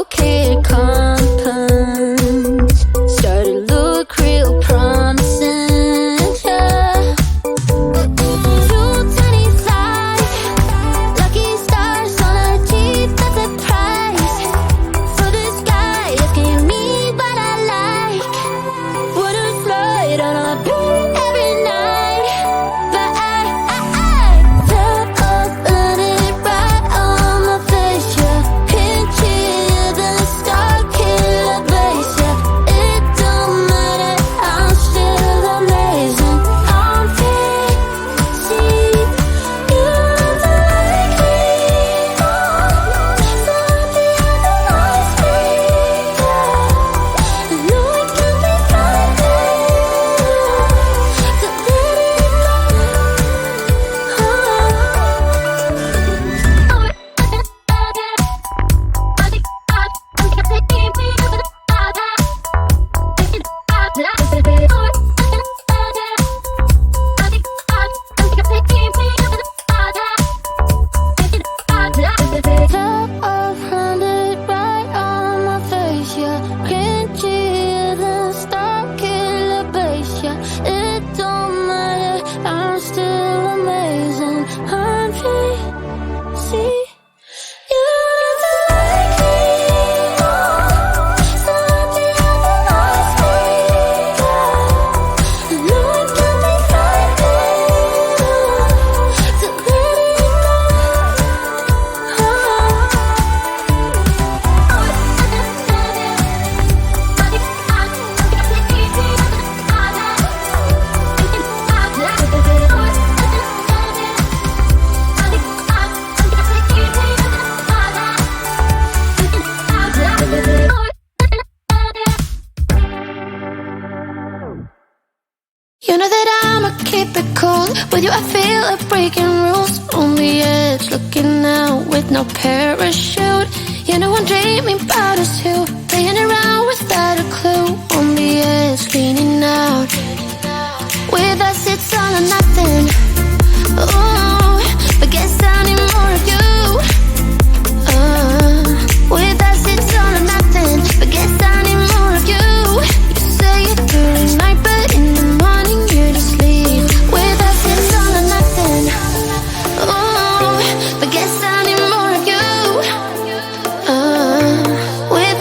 kid compounds started to look real promising, yeah. Two tiny lights, lucky stars on a Jeep, that's a price for this guy asking me what I like. Would've flight on a beat every night, but I tap up and it right on my face, yeah. Can't hear the star killer bass, yeah. It don't matter, I'm still amazing. I'm fixing you to like me more, so at the end of my street, yeah. I know it can be frightening to let it Top of landed right on my face, yeah. Can't hear the star killer bass, yeah. It don't matter, I'm still amazing. I'm fixing you to like me more, so at the end of my street, yeah. I know it can be frightening to let it You know that I'ma keep it cool. With you I feel like breaking rules. On the edge, looking out with no parachute. You know I'm dreaming about us too. Playing around without a clue. On the edge, leaning out. With us it's all or nothing. Ooh, but guess I need more of you. With us it's all or nothing. But guess I need more of you. You say it during night, but in the morning you just leave. With us it's all or nothing. Ooh, but guess I need more of you. With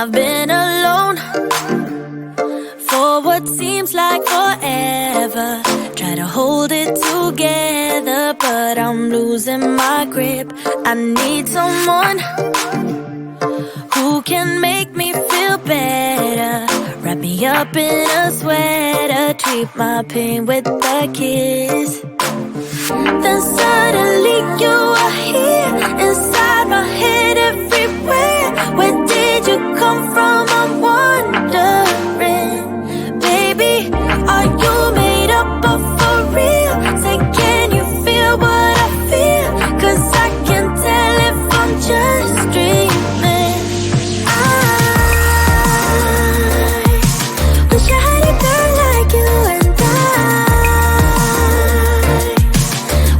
I've been alone for what seems like forever. Try to hold it together, but I'm losing my grip. I need someone who can make me feel better. Wrap me up in a sweater, treat my pain with a kiss. Then suddenly you are here, inside my head everywhere. Where did you come from? I'm wondering. Baby, are you made up of for real? Say, can you feel what I feel? 'Cause I can't tell if I'm just dreaming. I wish I had a girl like you, and I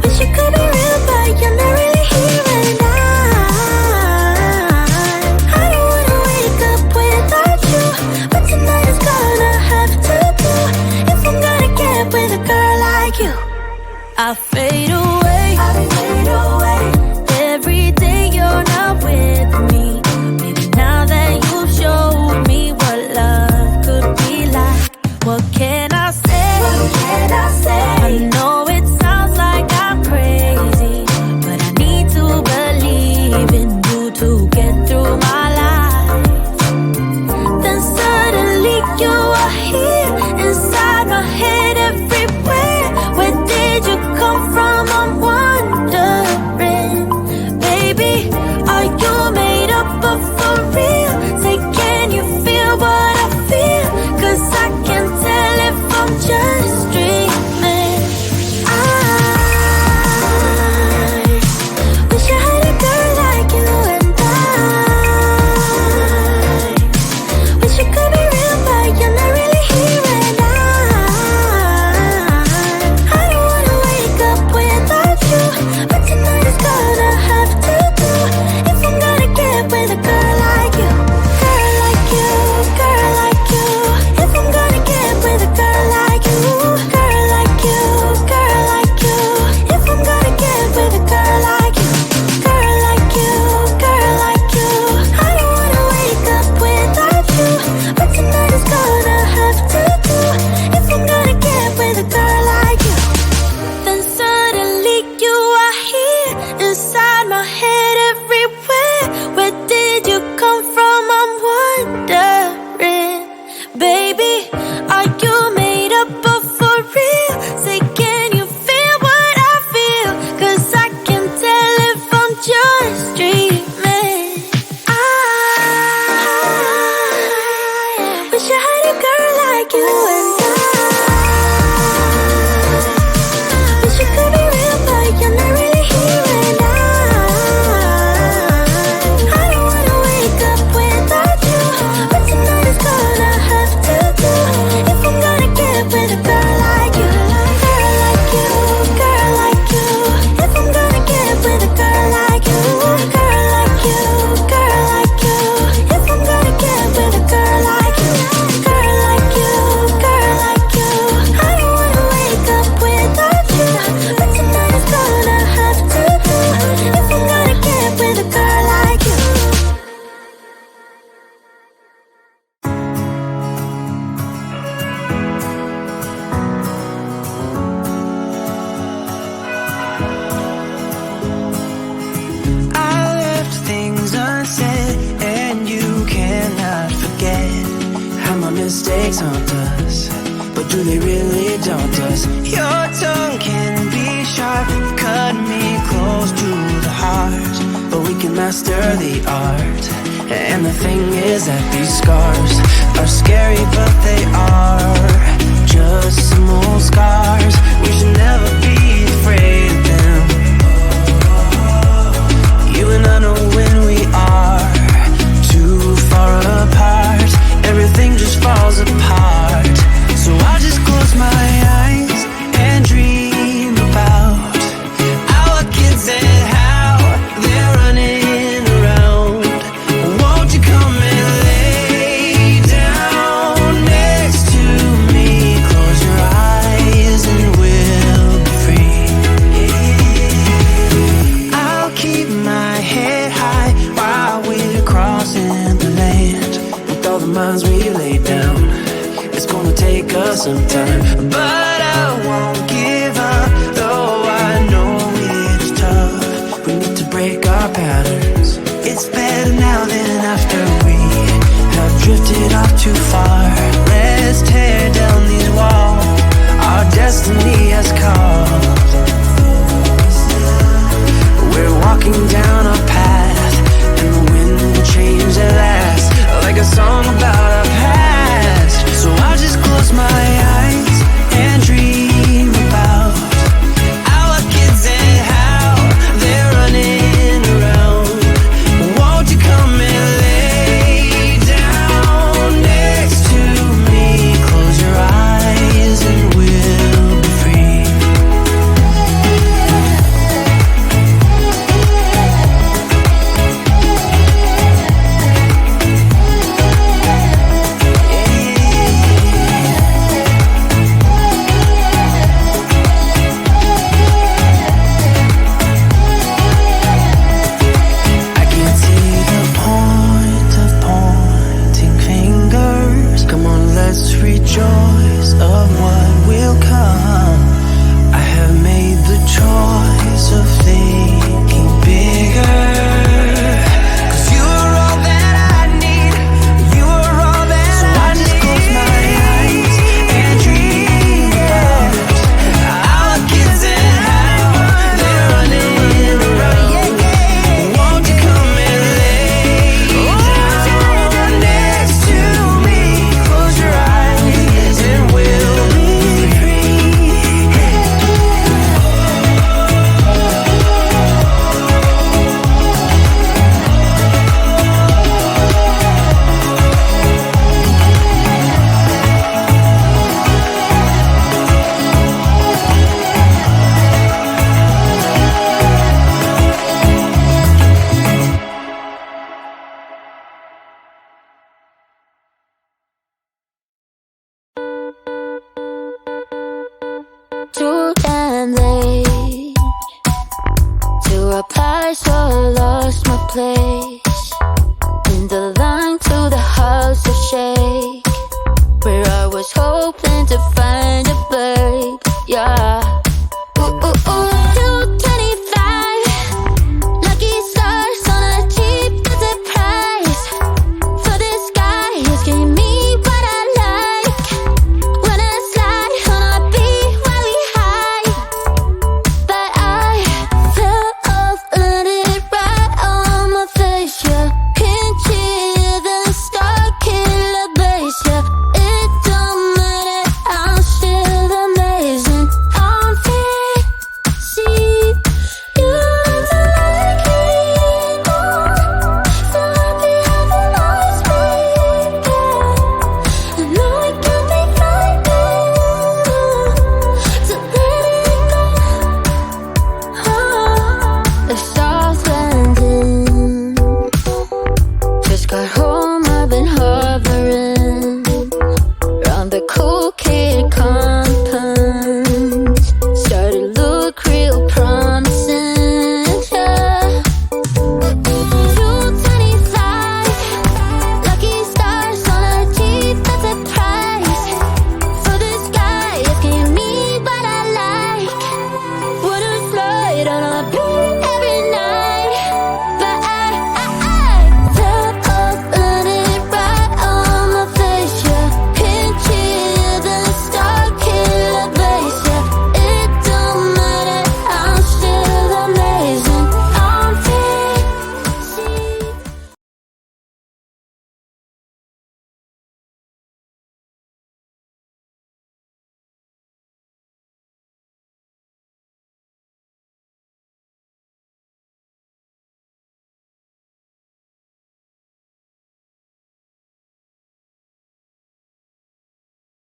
wish it could be real, but you're not really here. And I don't wanna wake up without you, but tonight is gonna have to do. If I'm gonna get with a girl like you, I fade away. Every day you're not with me. Maybe now that you've showed me what love could be like, what can I say? I know it sounds like I'm crazy, but I need to believe in you to get through my life. Then suddenly you are here, inside my head everywhere. Where did you come from? I'm wondering. Baby, are you made up of for real? Say, can you feel what I feel? 'Cause I can't tell if I'm just dreaming. I wish I had a girl like you, and I wish it could be real, but you're not really here. And I don't wanna wake up without you, but tonight is gonna have to do. If I'm gonna get with a girl like you, girl like you, girl like you. If I'm gonna get with a girl like you, girl like you, girl like you. If I'm gonna get with a girl like you, girl like you, girl like you. I don't wanna wake up without you, but tonight is gonna have to do. If I'm gonna get with a girl like you, then suddenly you are here, inside my head everywhere. Where did you come from? I'm wondering. Baby, are you made up of for real? Say, can you feel what I feel? 'Cause I can't tell if I'm just dreaming. I wish I had a girl like you, and I wish it could be real, but you're not really here. And I don't wanna wake up without you, but tonight is gonna have to do. If I'm gonna get with a girl like you, girl like you, girl like you. If I'm gonna get with a girl like you, girl like you, girl like you. If I'm gonna get with a girl like you, girl like you, girl like you. I don't wanna wake up without you, but tonight is gonna have to do. If I'm gonna get with a girl like you. I left things unsaid, and you cannot forget how my mistakes haunt us. But do they really daunt us? Your tongue can be sharp, cut me close to the heart, but we can master the art. And the thing is that these scars are scary, but they are just some old scars. We should never be afraid of them. You and I know when we are too far apart, everything just falls apart. So I just close my eyes and dream about our kids and how they're running around. Won't you come and lay down next to me? Close your eyes and we'll be free. I'll keep my head high minds we lay down. It's gonna take us some time, but I won't give up, though I know it's tough. We need to break our patterns. It's better now than after we have drifted off too far. Let's tear down these walls our destiny has called. We're walking down a path, and the wind will change at last, like a song about our past. So I'll just close my eyes and dream about our kids and how they're running around. Won't you come and lay down next to me? Close your eyes and we'll be free. I can see the point of pointing fingers. Come on, let's rejoice of what will come. I have made the choice of thinking bigger. 'Cause you're all that I need. You're all that so I just close my eyes and dream about our kids and how they're running around. Won't you come and lay down next to me? Close your eyes and we'll be free. Too damn late to apply, so I lost my place in the line to the house of shake, where I was hoping to find a babe. Yeah. Ooh, ooh, ooh. 225 lucky stars on a cheap visit price. For this guy, he's giving me what I like. When I slide on a beat while we high, but I fell off, landed right on my face. Yeah, can't hear the star killer bass. Yeah, it don't matter, I'm still amazing. I'm free, see you don't like it more. So happy having always been there. I know it can be frightening to let it go. The South landing, just got home, I've been hovering around the cool kid.